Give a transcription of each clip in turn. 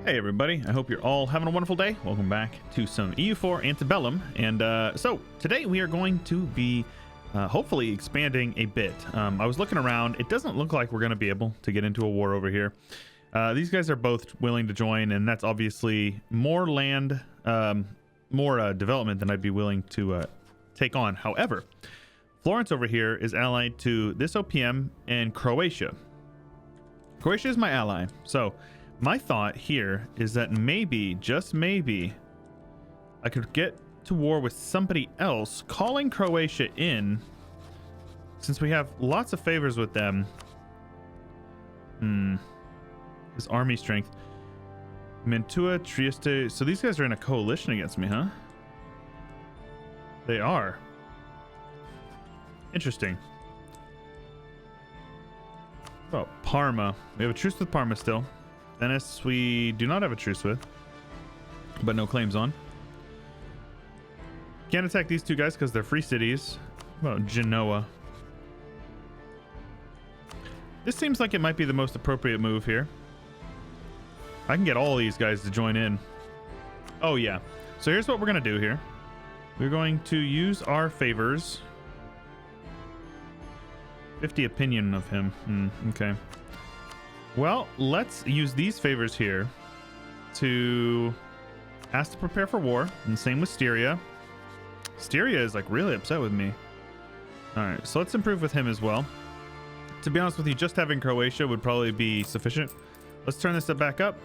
Hey everybody, I hope you're all having a wonderful day. Welcome back to some EU4 Ante Bellum. And so today we are going to be hopefully expanding a bit. I was looking around. It doesn't look like we're going to be able to get into a war over here. These guys are both willing to join, and that's obviously more land, more development than I'd be willing to take on. However, Florence over here is allied to this OPM and Croatia. Croatia is my ally, so my thought here is that maybe, just maybe, I could get to war with somebody else, calling Croatia in, since we have lots of favors with them. His army strength. Mantua, Trieste. So these guys are in a coalition against me, huh? They are. Interesting. Oh, Parma. We have a truce with Parma still. Venice we do not have a truce with, but no claims on. Can't attack these two guys because they're free cities. What about Genoa? This seems like it might be the most appropriate move here. I can get all these guys to join in. Oh yeah. So here's what we're going to do here. We're going to use our favors. 50 opinion of him. Okay. Well, let's use these favors here to ask to prepare for war. And same with Styria. Styria is like really upset with me. All right, so let's improve with him as well. To be honest with you, just having Croatia would probably be sufficient. Let's turn this back up.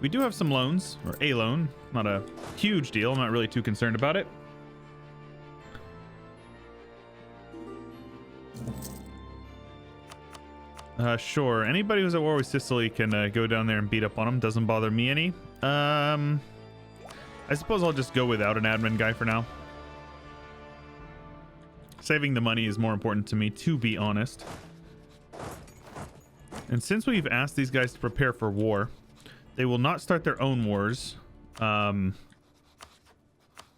We do have some loans, or a loan. Not a huge deal. I'm not really too concerned about it. Sure. Anybody who's at war with Sicily can go down there and beat up on them. Doesn't bother me any. I suppose I'll just go without an admin guy for now. Saving the money is more important to me, to be honest. And since we've asked these guys to prepare for war, they will not start their own wars. And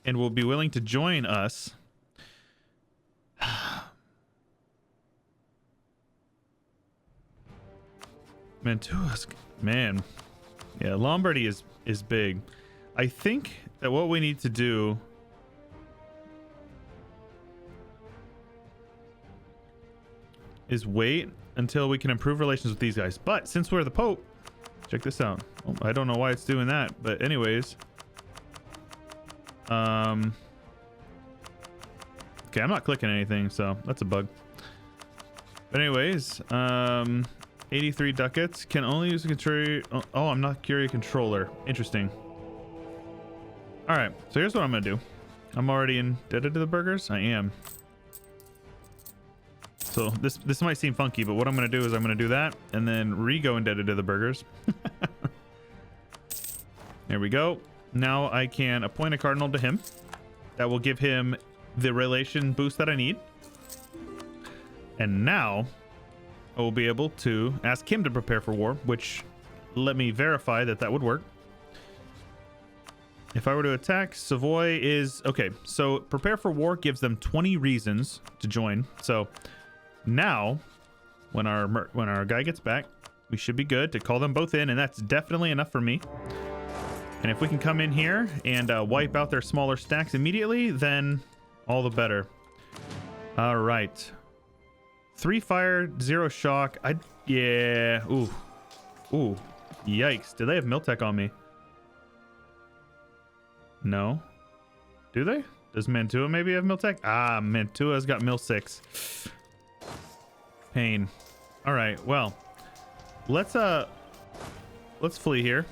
will be willing to join us. Mantua's, man, yeah, Lombardy is big. I think that what we need to do is wait until we can improve relations with these guys. But since we're the Pope, check this out. Oh, I don't know why it's doing that, but anyways, okay, I'm not clicking anything, so that's a bug. But anyways, 83 ducats. Can only use a control. Oh, I'm not Curia controller. Interesting. All right, so here's what I'm gonna do. I'm already indebted to the burghers. I am. So this might seem funky, but what I'm gonna do is I'm gonna do that and then re-go indebted to the burghers. There we go. Now I can appoint a cardinal to him. That will give him the relation boost that I need. And now I will be able to ask him to prepare for war, which let me verify that that would work. If I were to attack, Savoy is... Okay, so prepare for war gives them 20 reasons to join. So now, when our guy gets back, we should be good to call them both in, and that's definitely enough for me. And if we can come in here and wipe out their smaller stacks immediately, then all the better. All right. 3 fire, 0 shock. Yeah. Ooh. Yikes. Do they have Miltech on me? No. Do they? Does Mantua maybe have Miltech? Ah, Mantua's got Mil 6. Pain. All right. Well, let's flee here.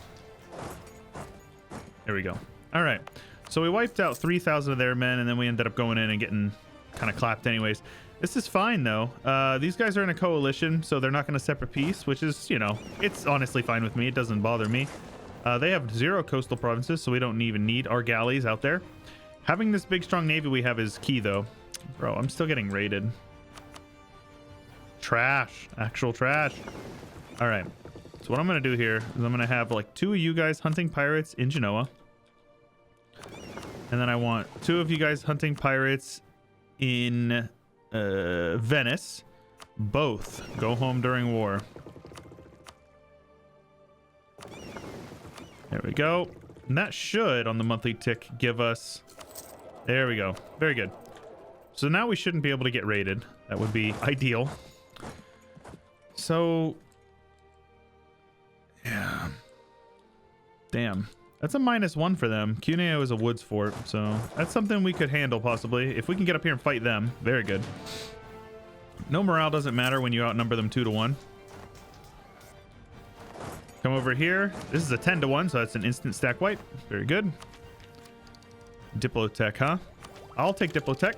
There we go. All right. So we wiped out 3,000 of their men, and then we ended up going in and getting kind of clapped anyways. This is fine, though. These guys are in a coalition, so they're not going to separate peace, which is, you know, it's honestly fine with me. It doesn't bother me. They have 0 coastal provinces, so we don't even need our galleys out there. Having this big, strong navy we have is key, though. Bro, I'm still getting raided. Trash. Actual trash. All right. So what I'm going to do here is I'm going to have, like, 2 of you guys hunting pirates in Genoa. And then I want 2 of you guys hunting pirates in... Venice. Both go home during war. There we go. And that should, on the monthly tick, give us... There we go. Very good. So now we shouldn't be able to get raided. That would be ideal. So... Yeah. Damn. That's a -1 for them. Cuneo is a woods fort, so that's something we could handle possibly. If we can get up here and fight them, very good. No morale doesn't matter when you outnumber them 2-1. Come over here. This is a 10-1, so that's an instant stack wipe. Very good. Diplotech, huh? I'll take Diplotech.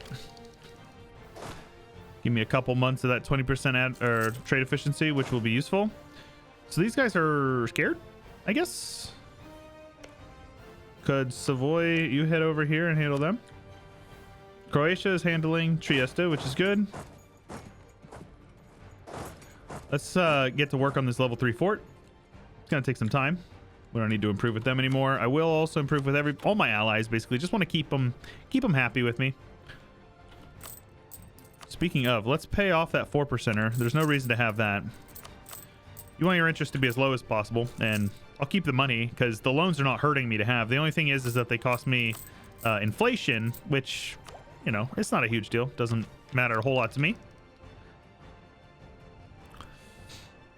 Give me a couple months of that 20% trade efficiency, which will be useful. So these guys are scared, I guess. Could Savoy, you head over here and handle them? Croatia is handling Trieste, which is good. Let's get to work on this level 3 fort. It's gonna take some time. We don't need to improve with them anymore. I will also improve with all my allies. Basically, just want to keep them happy with me. Speaking of, let's pay off that 4%er. There's no reason to have that. You want your interest to be as low as possible, and I'll keep the money because the loans are not hurting me to have. The only thing is that they cost me inflation, which, you know, it's not a huge deal. Doesn't matter a whole lot to me.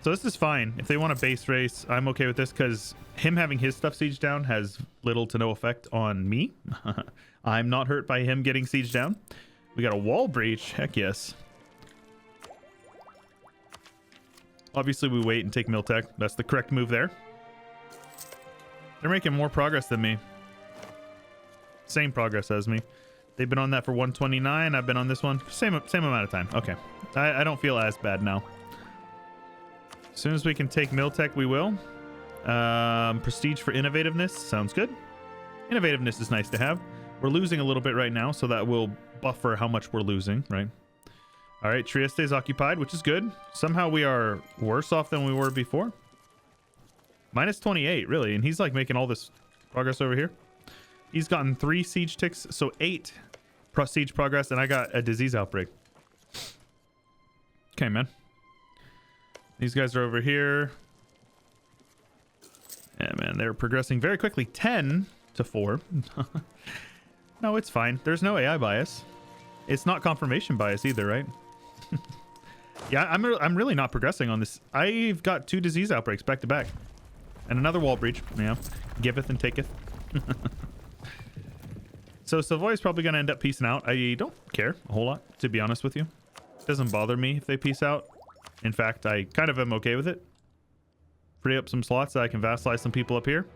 So this is fine. If they want a base race, I'm okay with this because him having his stuff sieged down has little to no effect on me. I'm not hurt by him getting sieged down. We got a wall breach. Heck yes. Obviously, we wait and take Miltech. That's the correct move there. They're making more progress than me. Same progress as me. They've been on that for 129. I've been on this one. Same amount of time. Okay. I don't feel as bad now. As soon as we can take Miltech, we will. Prestige for innovativeness. Sounds good. Innovativeness is nice to have. We're losing a little bit right now, so that will buffer how much we're losing, right? All right, Trieste is occupied, which is good. Somehow we are worse off than we were before. -28, really, and he's like making all this progress over here. He's gotten 3 siege ticks, so 8 siege progress, and I got a disease outbreak. Okay, man. These guys are over here. Yeah, man, they're progressing very quickly. 10-4. No, it's fine. There's no AI bias. It's not confirmation bias either, right? Yeah, I'm really not progressing on this. I've got 2 disease outbreaks back to back. And another wall breach. Yeah. Giveth and taketh. So Savoy's probably going to end up peacing out. I don't care a whole lot, to be honest with you. It doesn't bother me if they peace out. In fact, I kind of am okay with it. Free up some slots so I can vassalize some people up here.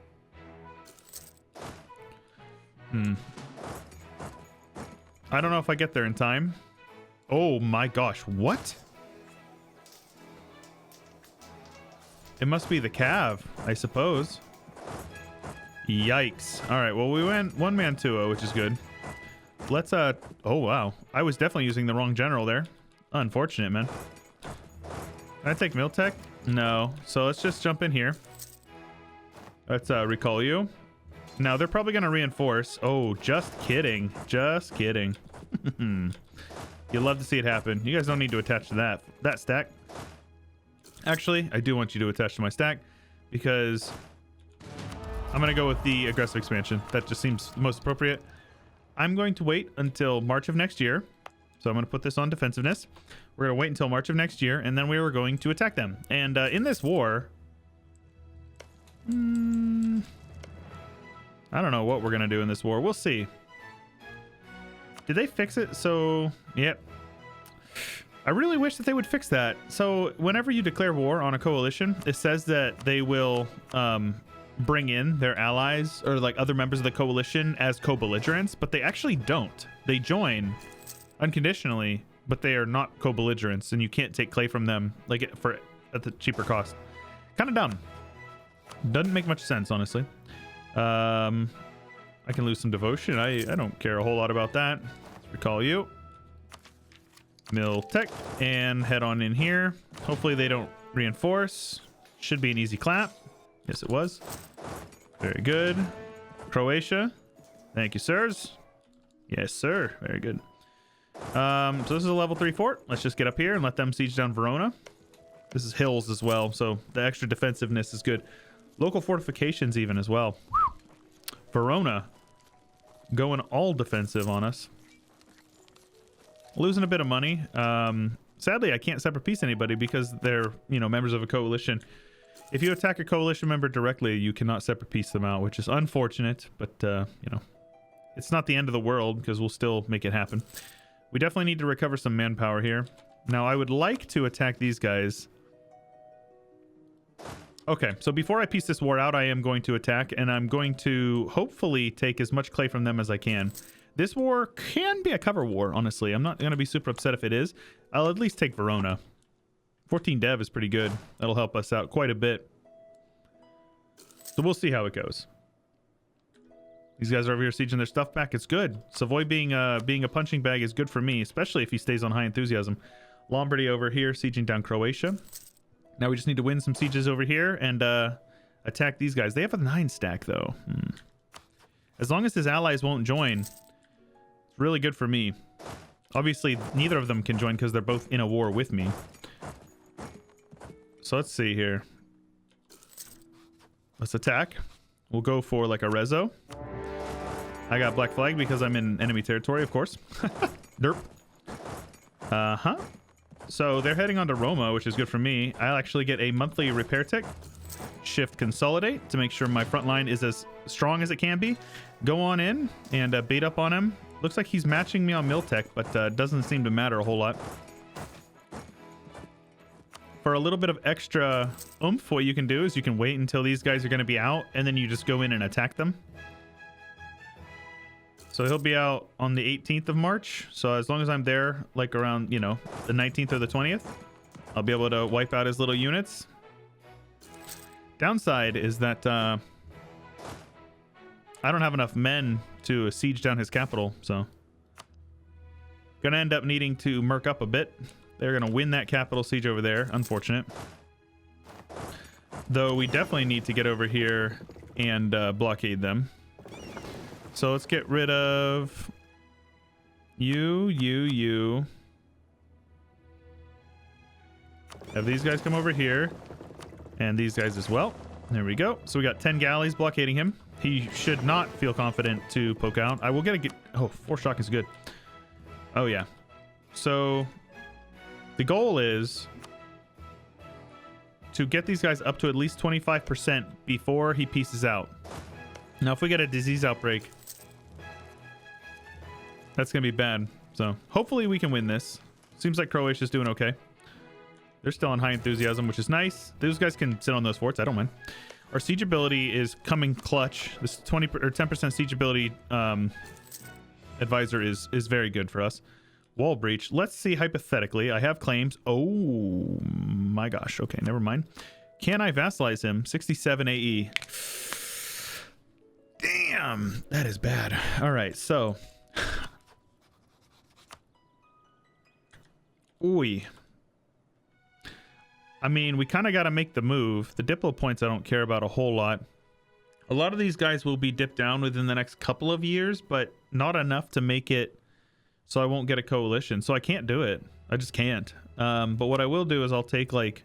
I don't know if I get there in time. Oh my gosh, what? It must be the Cav, I suppose. Yikes. All right, well, we went 1-man 2-0, which is good. Let's, oh wow. I was definitely using the wrong general there. Unfortunate, man. Can I take Miltech? No. So let's just jump in here. Let's recall you. Now, they're probably going to reinforce. Oh, just kidding. Just kidding. You'd love to see it happen. You guys don't need to attach to that stack. Actually, I do want you to attach to my stack because I'm going to go with the aggressive expansion. That just seems most appropriate. I'm going to wait until March of next year. So I'm going to put this on defensiveness. We're going to wait until March of next year, and then we are going to attack them. And in this war... I don't know what we're going to do in this war. We'll see. Did they fix it? So, yep. I really wish that they would fix that. So whenever you declare war on a coalition, it says that they will bring in their allies or like other members of the coalition as co-belligerents, but they actually don't. They join unconditionally, but they are not co-belligerents, and you can't take clay from them like at the cheaper cost. Kind of dumb. Doesn't make much sense, honestly. I can lose some devotion. I don't care a whole lot about that. Let's recall you. Miltech and head on in here. Hopefully they don't reinforce. Should be an easy clap. Yes, it was. Very good. Croatia. Thank you, sirs. Yes, sir. Very good. So this is a level 3 fort. Let's just get up here and let them siege down Verona. This is hills as well, so the extra defensive is good. Local fortifications even as well. Verona going all defensive on us. Losing a bit of money. Sadly, I can't separate peace anybody because they're, you know, members of a coalition. If you attack a coalition member directly, you cannot separate peace them out, which is unfortunate, but, you know, it's not the end of the world because we'll still make it happen. We definitely need to recover some manpower here. Now, I would like to attack these guys. Okay, so before I piece this war out, I am going to attack, and I'm going to hopefully take as much clay from them as I can. This war can be a cover war, honestly. I'm not going to be super upset if it is. I'll at least take Verona. 14 dev is pretty good. That'll help us out quite a bit. So we'll see how it goes. These guys are over here sieging their stuff back. It's good. Savoy being a punching bag is good for me, especially if he stays on high enthusiasm. Lombardy over here sieging down Croatia. Now we just need to win some sieges over here and attack these guys. They have a 9 stack though. As long as his allies won't join, it's really good for me. Obviously, neither of them can join because they're both in a war with me. So let's see here. Let's attack. We'll go for like a rezo. I got black flag because I'm in enemy territory, of course. Derp. Uh-huh. So they're heading on to Roma, which is good for me. I'll actually get a monthly repair tick. Shift consolidate to make sure my front line is as strong as it can be. Go on in and beat up on him. Looks like he's matching me on Miltech, but doesn't seem to matter a whole lot. For a little bit of extra oomph, what you can do is you can wait until these guys are going to be out, and then you just go in and attack them. So he'll be out on the 18th of March. So as long as I'm there, like around, you know, the 19th or the 20th, I'll be able to wipe out his little units. Downside is that I don't have enough men to siege down his capital, so gonna end up needing to merc up a bit. They're gonna win that capital siege over there. Unfortunate. Though we definitely need to get over here and blockade them. So let's get rid of you. Have these guys come over here. And these guys as well. There we go. So we got 10 galleys blockading him. He should not feel confident to poke out. I will get... Oh, 4 shock is good. Oh, yeah. So the goal is to get these guys up to at least 25% before he pieces out. Now, if we get a disease outbreak, that's going to be bad. So hopefully we can win this. Seems like Croatia's doing okay. They're still on high enthusiasm, which is nice. Those guys can sit on those forts. I don't mind. Our siege ability is coming clutch. This 20 or 10% siege ability advisor is very good for us. Wall breach. Let's see hypothetically. I have claims. Oh my gosh. Okay, never mind. Can I vassalize him? 67 AE. Damn, that is bad. All right, so. Ooh. I mean, we kind of got to make the move. The Diplo points I don't care about a whole lot. A lot of these guys will be dipped down within the next couple of years, but not enough to make it so I won't get a coalition. So I can't do it. I just can't. But what I will do is I'll take like...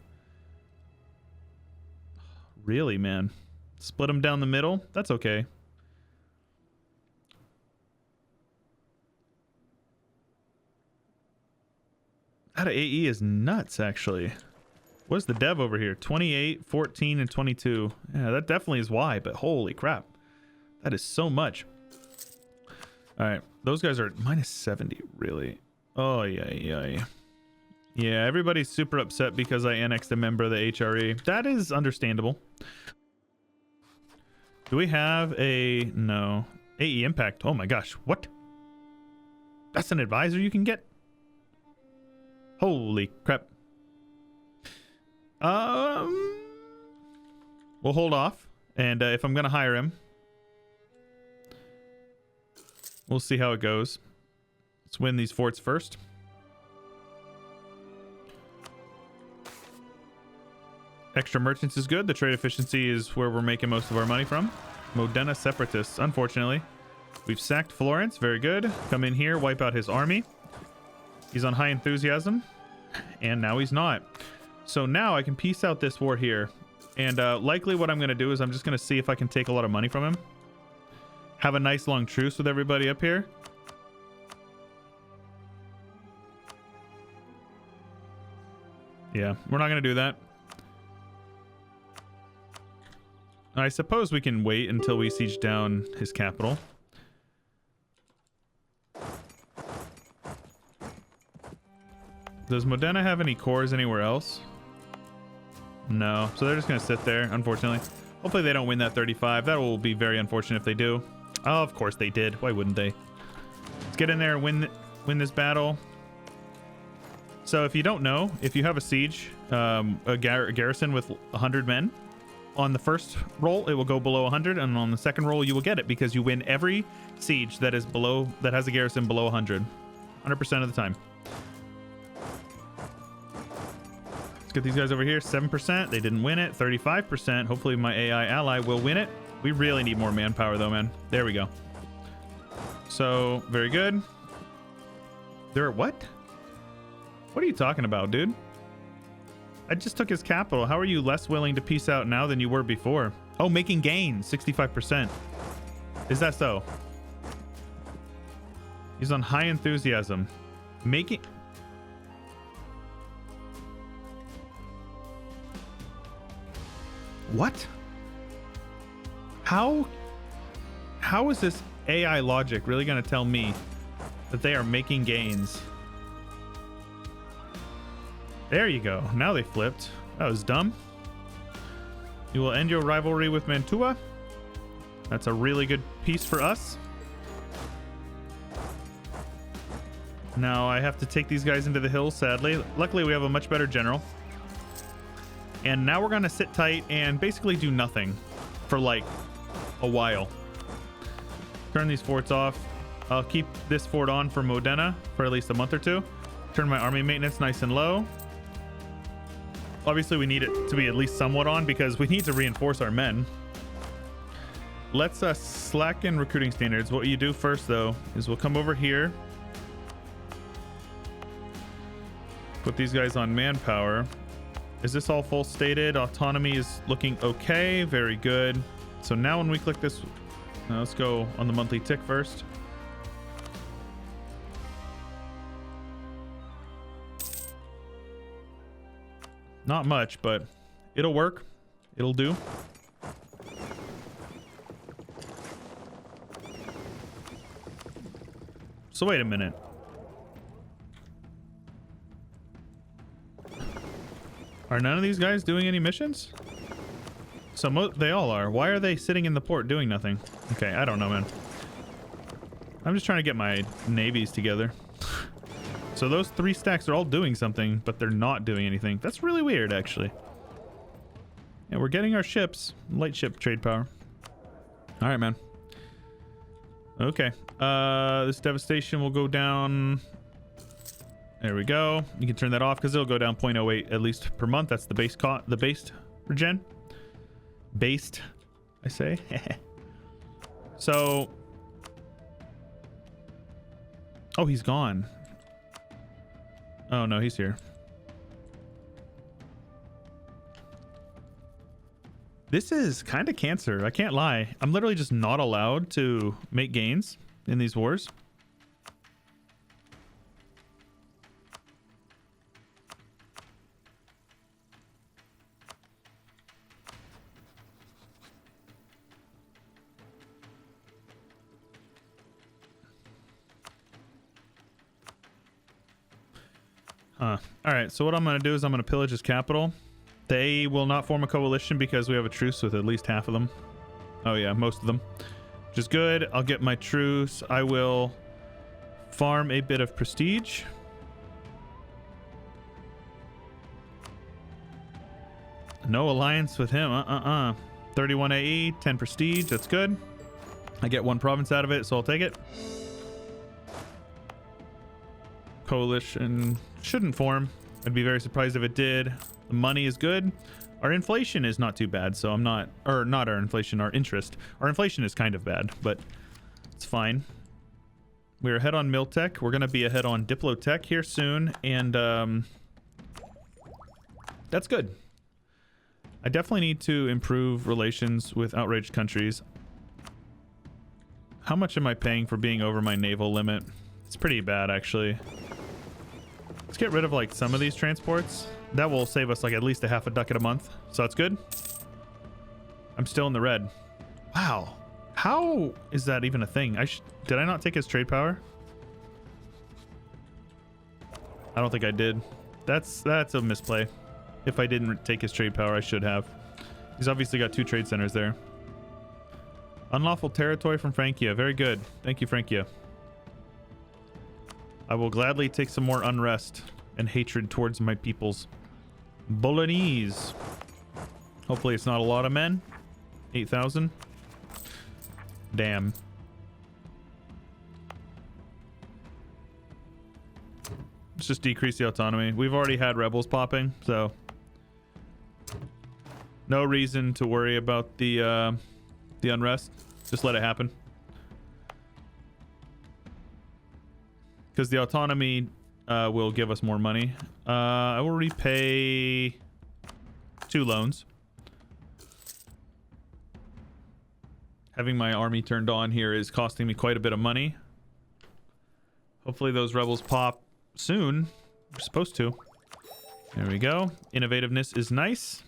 Really, man. Split them down the middle? That's okay. That AE is nuts, actually. What's the dev over here? 28, 14, and 22. Yeah, that definitely is why, but holy crap. That is so much. All right, those guys are minus 70, really. Oh, yeah. Yeah, everybody's super upset because I annexed a member of the HRE. That is understandable. Do we have a... No. AE impact. Oh my gosh, what? That's an advisor you can get? Holy crap. We'll hold off, and if I'm gonna hire him, we'll see how it goes. Let's win these forts first. Extra merchants is good. The trade efficiency is where we're making most of our money from. Modena separatists, unfortunately. We've sacked Florence, very good. Come in here, wipe out his army. He's on high enthusiasm, and now he's not. So now I can piece out this war here. And likely what I'm going to do is I'm just going to see if I can take a lot of money from him. Have a nice long truce with everybody up here. Yeah, we're not going to do that. I suppose we can wait until we siege down his capital. Does Modena have any cores anywhere else? No. So they're just going to sit there, unfortunately. Hopefully they don't win that 35. That will be very unfortunate if they do. Oh, of course they did. Why wouldn't they? Let's get in there and win this battle. So if you don't know, if you have a siege, a garrison with 100 men, on the first roll it will go below 100, and on the second roll you will get it because you win every siege that is below, that has a garrison below 100, 100% of the time. Let's get these guys over here. 7%. They didn't win it. 35%. Hopefully my AI ally will win it. We really need more manpower though, man. There we go. So very good. They're what? What are you talking about, dude? I just took his capital. How are you less willing to peace out now than you were before? Oh, making gains. 65%. Is that so? He's on high enthusiasm. Making... What? How is this AI logic really going to tell me that they are making gains? There you go. Now they flipped. That was dumb. You will end your rivalry with Mantua. That's a really good piece for us. Now I have to take these guys into the hills, sadly. Luckily, we have a much better general. And now we're going to sit tight and basically do nothing for like a while. Turn these forts off. I'll keep this fort on for Modena for at least a month or two. Turn my army maintenance nice and low. Obviously, we need it to be at least somewhat on because we need to reinforce our men. Let's slacken recruiting standards. What you do first, though, is we'll come over here. Put these guys on manpower. Is this all full stated? Autonomy is looking okay. Very good. So now when we click this, let's go on the monthly tick first. Not much, but it'll work. It'll do. So wait a minute. Are none of these guys doing any missions? So they all are. Why are they sitting in the port doing nothing? Okay, I don't know, man. I'm just trying to get my navies together. So those 3 stacks are all doing something, but they're not doing anything. That's really weird, actually. Yeah, we're getting our ships. Light ship trade power. All right, man. Okay. This devastation will go down. There we go. You can turn that off because it'll go down 0.08 at least per month. That's the base the based regen. Based, I say. So. Oh, he's gone. Oh, no, he's here. This is kind of cancer. I can't lie. I'm literally just not allowed to make gains in these wars. Huh. All right, so what I'm going to do is I'm going to pillage his capital. They will not form a coalition because we have a truce with at least half of them. Oh yeah, most of them. Which is good. I'll get my truce. I will farm a bit of prestige. No alliance with him. 31 AE, 10 prestige. That's good. I get 1 province out of it, so I'll take it. Coalition shouldn't form. I'd be very surprised if it did. The money is good. Our inflation is not too bad, so I'm not, or not our inflation, our interest. Our inflation is kind of bad, but it's fine. We're ahead on Miltech. We're going to be ahead on Diplotech here soon, and that's good. I definitely need to improve relations with outraged countries. How much am I paying for being over my naval limit? It's pretty bad, actually. Let's get rid of like some of these transports. That will save us like at least a half a ducat a month. So that's good. I'm still in the red. Wow. How is that even a thing? Did I not take his trade power? I don't think I did. That's a misplay. If I didn't take his trade power, I should have. He's obviously got 2 trade centers there. Unlawful territory from Francia. Very good. Thank you, Francia. I will gladly take some more unrest and hatred towards my peoples. Bolognese. Hopefully it's not a lot of men. 8,000. Damn. Let's just decrease the autonomy. We've already had rebels popping, so no reason to worry about the unrest. Just let it happen. Because the autonomy will give us more money. I will repay 2 loans. Having my army turned on here is costing me quite a bit of money. Hopefully those rebels pop soon. We're supposed to. There we go. Innovativeness is nice.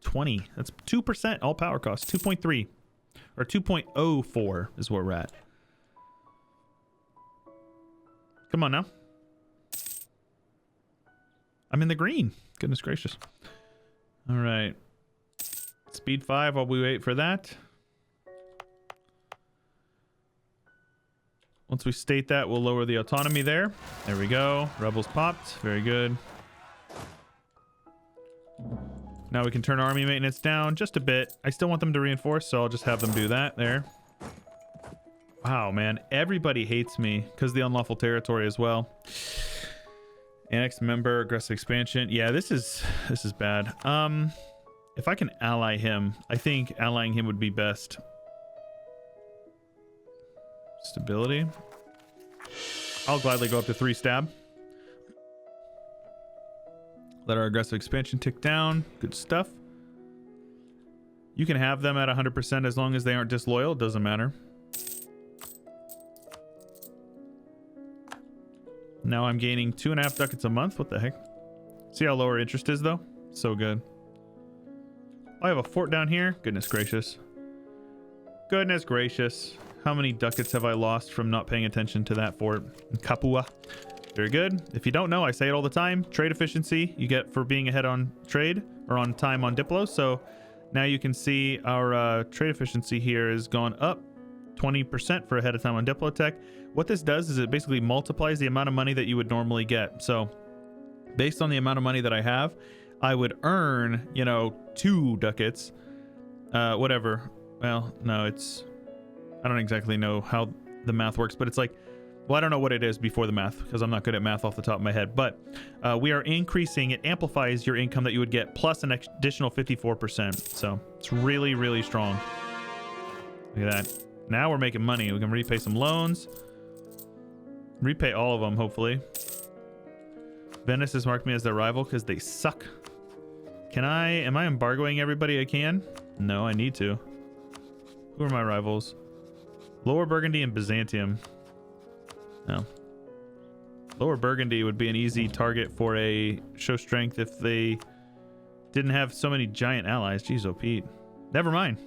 20. That's 2%. All power costs. 2.3. Or 2.04 is where we're at. Come on now. I'm in the green. Goodness gracious. All right. Speed 5 while we wait for that. Once we state that, we'll lower the autonomy there. There we go. Rebels popped. Very good. Now we can turn army maintenance down just a bit. I still want them to reinforce, so I'll just have them do that there. Wow, man. Everybody hates me because of the unlawful territory as well. Annexed member, aggressive expansion. Yeah, this is bad. If I can ally him, I think allying him would be best. Stability. I'll gladly go up to 3 stab. Let our aggressive expansion tick down. Good stuff. You can have them at 100% as long as they aren't disloyal. It doesn't matter. Now I'm gaining 2.5 ducats a month. What the heck? See how low our interest is, though? So good. I have a fort down here. Goodness gracious. Goodness gracious. How many ducats have I lost from not paying attention to that fort? Capua. Very good. If you don't know, I say it all the time. Trade efficiency you get for being ahead on trade or on time on Diplo. So now you can see our trade efficiency here has gone up 20% for ahead of time on Diplo tech. What this does is it basically multiplies the amount of money that you would normally get. So based on the amount of money that I have, I would earn, 2 ducats. Whatever. Well, no, I don't exactly know how the math works, but it's like, well, I don't know what it is before the math because I'm not good at math off the top of my head, but we are increasing. It amplifies your income that you would get plus an additional 54%. So it's really, really strong. Look at that. Now we're making money. We can repay some loans. Repay all of them, hopefully. Venice has marked me as their rival because they suck. Am I embargoing everybody I can? No, I need to. Who are my rivals? Lower Burgundy and Byzantium. No. Lower Burgundy would be an easy target for a show strength if they didn't have so many giant allies. Jeez, oh Pete. Never mind.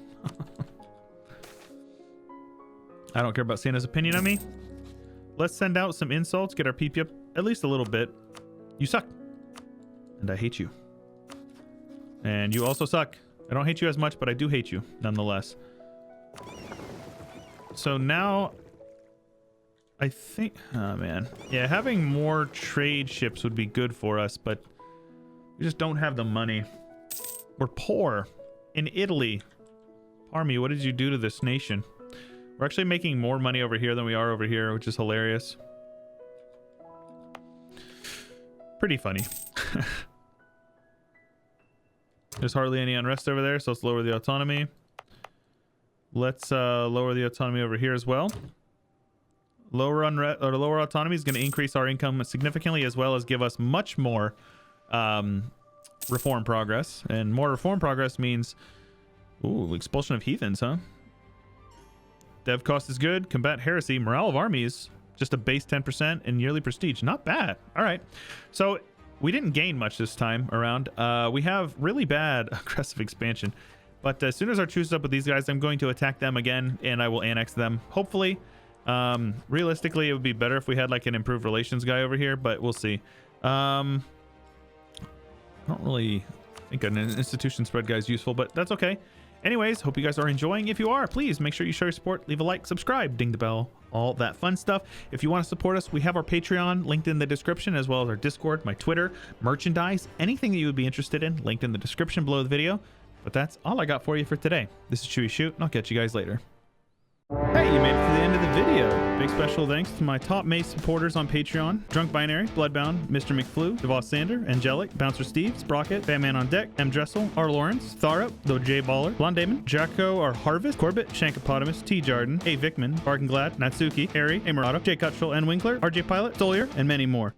I don't care about Santa's opinion on me. Let's send out some insults, get our PP up at least a little bit. You suck. And I hate you. And you also suck. I don't hate you as much, but I do hate you nonetheless. So now I think, oh man. Yeah, having more trade ships would be good for us, but we just don't have the money. We're poor in Italy. Army, what did you do to this nation? We're actually making more money over here than we are over here, which is hilarious. Pretty funny. There's hardly any unrest over there, so let's lower the autonomy. Let's lower the autonomy over here as well. Lower autonomy is going to increase our income significantly, as well as give us much more reform progress, and more reform progress means expulsion of heathens, huh? Dev cost is good. Combat heresy. Morale of armies just a base 10% and yearly prestige. Not bad. All right, so we didn't gain much this time around. We have really bad aggressive expansion, but as soon as our truce is up with these guys, I'm going to attack them again and I will annex them, hopefully. Realistically, it would be better if we had like an improved relations guy over here, but we'll see. I don't really think an institution spread guy is useful, but that's okay. Anyways, hope you guys are enjoying. If you are, please make sure you show your support, leave a like, subscribe, ding the bell, all that fun stuff. If you want to support us, we have our Patreon linked in the description, as well as our Discord, my Twitter, merchandise, anything that you would be interested in, linked in the description below the video. But that's all I got for you for today. This is Chewyshoot, and I'll catch you guys later. Hey, you made it to the end of the video. Big special thanks to my top Mace supporters on Patreon: Drunk Binary, Bloodbound, Mr. McFlu, Devos Sander, Angelic, Bouncer Steve, Sprocket, Batman on Deck, M. Dressel, R. Lawrence, Tharup, The J Baller, Blonde Damon, Jacko or Harvest, Corbett, Shankopotamus, T. Jarden, A. Vickman, Bargain Glad, Natsuki, Harry, A. Murata, J. Cuttrell, N. Winkler, RJ Pilot, Stolier, and many more.